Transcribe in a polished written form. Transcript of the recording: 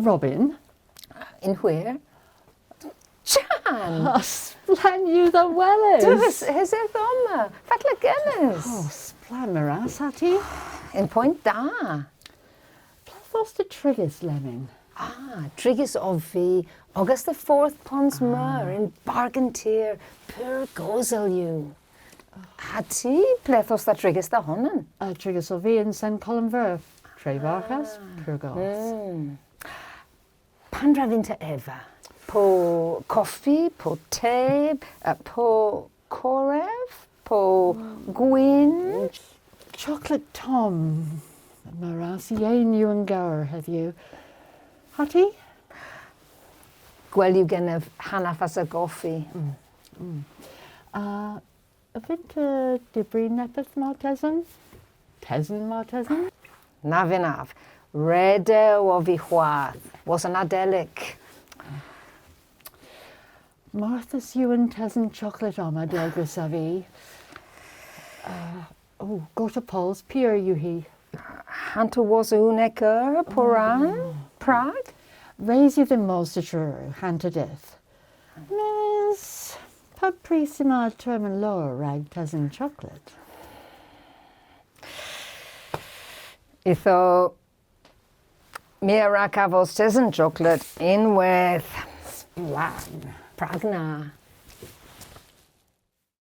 Robin. In where? Jan! Splan you the wellers. Dus, hys e ddoma. Fatla gynnes. Splan maras hati. In point da. Plethos the triggers lemming. Trigus of fi August the 4th Pons Mur in Bargentir, pur gozel you. Hati plethos the trigus da honnen. Triggers of in San Columver. Trevarchas, purgos. Pandra vinta Eva. Po coffee, po te, po corev, po gwyn. Chocolate Tom. Maras yen you and gower, have you? Hati? Gwel you genef hanaf as a goffi. Vinta debris nepeth martesan? Tesan martesan? Na vinaf. Rede o vi chwath. Was an adelic. Martha's Ewan Tesan chocolate armor delgris avi. Go to Paul's pier you he. Hantu was uneker, poran, Prague. Raise you the multitude, hand to death. Miss Paprissima termin lower rag Tesan chocolate. Itho Mira Cavos Tesan chocolate in with Splan. Pragna.